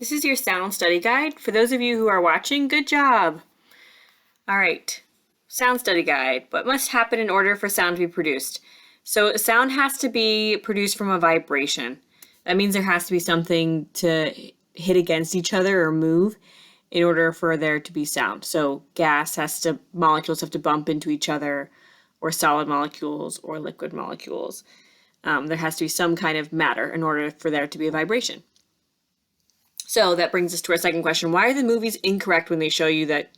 This is your sound study guide. For those of you who are watching, good job. All right, sound study guide. What must happen in order for sound to be produced? So sound has to be produced from a vibration. That means there has to be something to hit against each other or move in order for there to be sound. So molecules have to bump into each other, or solid molecules or liquid molecules. There has to be some kind of matter in order for there to be a vibration. So that brings us to our second question. Why are the movies incorrect when they show you that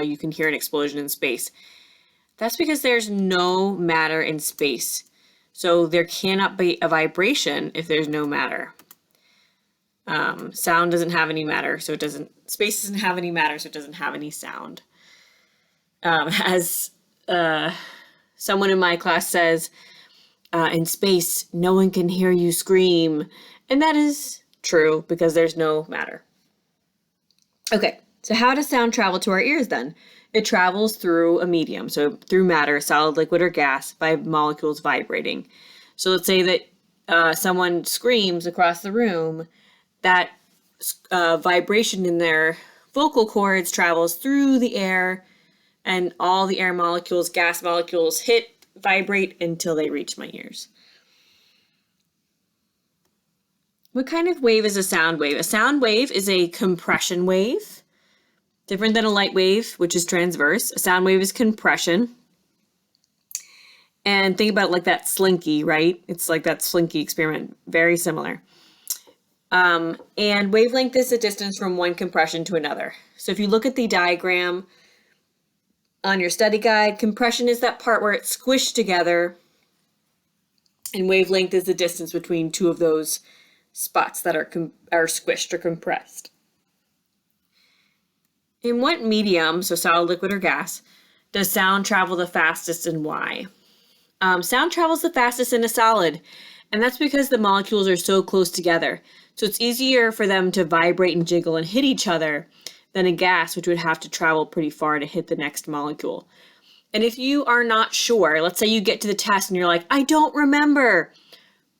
you can hear an explosion in space? That's because there's no matter in space. So there cannot be a vibration if there's no matter. Sound doesn't have any matter, so space doesn't have any matter, so it doesn't have any sound. As someone in my class says, in space, no one can hear you scream. And that is true because there's no matter. Okay, so how does sound travel to our ears then? It travels through a medium, so through matter, solid, liquid, or gas, by molecules vibrating. So let's say that someone screams across the room, that vibration in their vocal cords travels through the air, and all the air molecules, gas molecules vibrate until they reach my ears. What kind of wave is a sound wave? A sound wave is a compression wave. Different than a light wave, which is transverse. A sound wave is compression. And think about it like that slinky, right? It's like that slinky experiment. Very similar. And wavelength is the distance from one compression to another. So if you look at the diagram on your study guide, compression is that part where it's squished together, and wavelength is the distance between two of those spots that are squished or compressed. In what medium, so solid, liquid, or gas, does sound travel the fastest and why? Sound travels the fastest in a solid, and that's because the molecules are so close together. So it's easier for them to vibrate and jiggle and hit each other than a gas, which would have to travel pretty far to hit the next molecule. And if you are not sure, let's say you get to the test and you're like, I don't remember,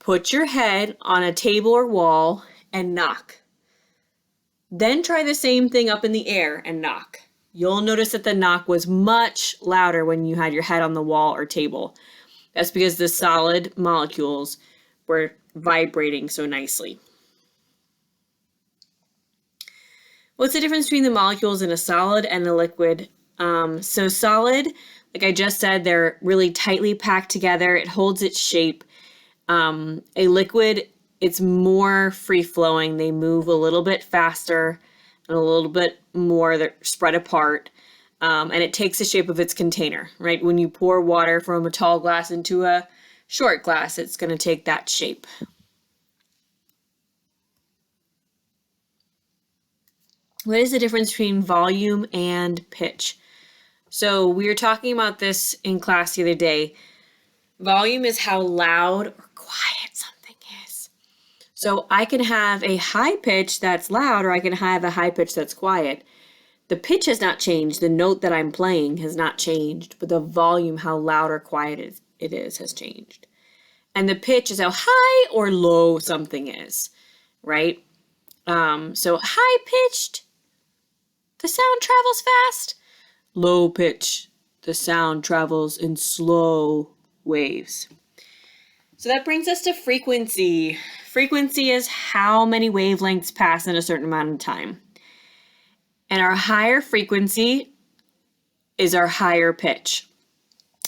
put your head on a table or wall and knock. Then try the same thing up in the air and knock. You'll notice that the knock was much louder when you had your head on the wall or table. That's because the solid molecules were vibrating so nicely. What's the difference between the molecules in a solid and a liquid? So solid, like I just said, they're really tightly packed together. It holds its shape. A liquid, it's more free-flowing. They move a little bit faster and a little bit more. They're spread apart. And it takes the shape of its container, right? When you pour water from a tall glass into a short glass, it's going to take that shape. What is the difference between volume and pitch? So we were talking about this in class the other day. Volume is how loud or quiet something is. So I can have a high pitch that's loud, or I can have a high pitch that's quiet. The pitch has not changed. The note that I'm playing has not changed, but the volume, how loud or quiet it is, has changed. And the pitch is how high or low something is, right? So high pitched, the sound travels fast. Low pitch, the sound travels in slow waves. So that brings us to frequency. Frequency is how many wavelengths pass in a certain amount of time. And our higher frequency is our higher pitch.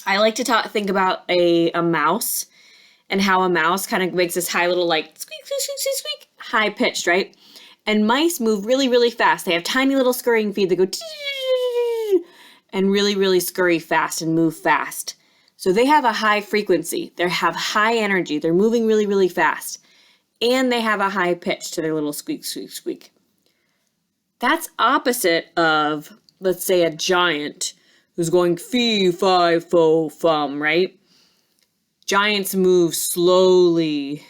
I like to think about a mouse, and how a mouse kind of makes this high little like squeak, squeak, squeak, squeak, squeak, high pitched, right? And mice move really, really fast. They have tiny little scurrying feet that go and really, really scurry fast and move fast. So they have a high frequency. They have high energy. They're moving really, really fast. And they have a high pitch to their little squeak, squeak, squeak. That's opposite of, let's say, a giant who's going fee, fi, fo, fum, right? Giants move slowly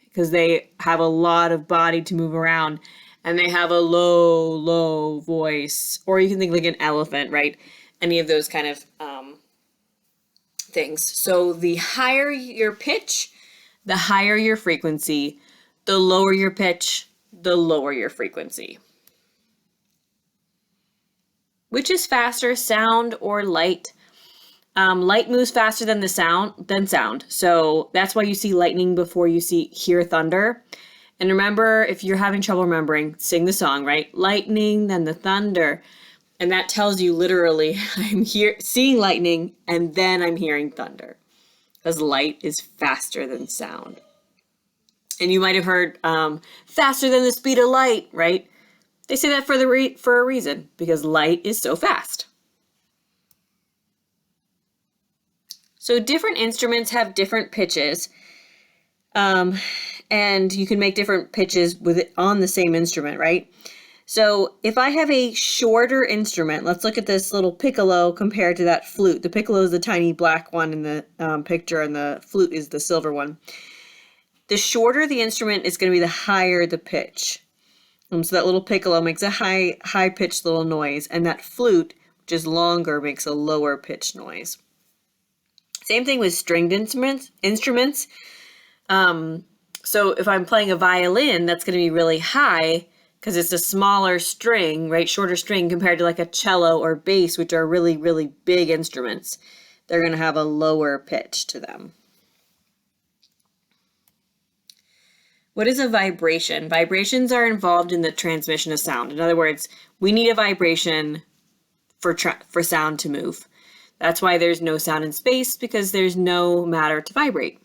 because they have a lot of body to move around, and they have a low, low voice. Or you can think like an elephant, right? Any of those kind of things. So the higher your pitch, the higher your frequency. The lower your pitch, the lower your frequency. Which is faster, sound or light? Light moves faster than sound. So that's why you see lightning before you hear thunder. And remember, if you're having trouble remembering, sing the song, right? Lightning, then the thunder. And that tells you literally, I'm seeing lightning and then I'm hearing thunder. Because light is faster than sound. And you might have heard faster than the speed of light, right? They say that for a reason, because light is so fast. So different instruments have different pitches, and you can make different pitches on the same instrument, right? So if I have a shorter instrument, let's look at this little piccolo compared to that flute. The piccolo is the tiny black one in the picture, and the flute is the silver one. The shorter the instrument is going to be, the higher the pitch. So that little piccolo makes a high-pitched little noise, and that flute, which is longer, makes a lower-pitched noise. Same thing with stringed instruments. So if I'm playing a violin, that's going to be really high because it's a smaller string, right? Shorter string compared to like a cello or bass, which are really, really big instruments. They're going to have a lower pitch to them. What is a vibration? Vibrations are involved in the transmission of sound. In other words, we need a vibration for sound to move. That's why there's no sound in space, because there's no matter to vibrate.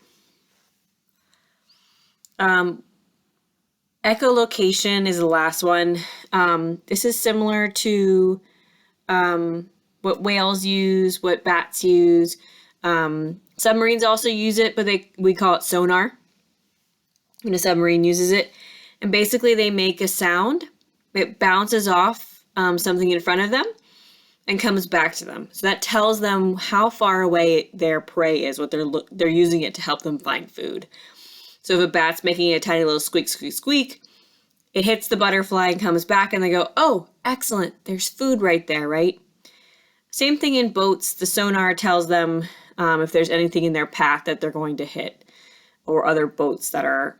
Echolocation is the last one. This is similar to what whales use, what bats use. Submarines also use it, but we call it sonar when a submarine uses it. And basically they make a sound. It bounces off something in front of them and comes back to them. So that tells them how far away their prey is, what they're using it to help them find food. So if a bat's making a tiny little squeak, squeak, squeak, it hits the butterfly and comes back and they go, oh, excellent, there's food right there, right? Same thing in boats. The sonar tells them if there's anything in their path that they're going to hit, or other boats that are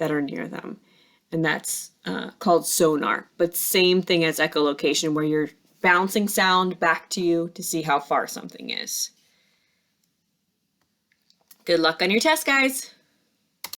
near them. And that's called sonar. But same thing as echolocation, where you're bouncing sound back to you to see how far something is. Good luck on your test, guys.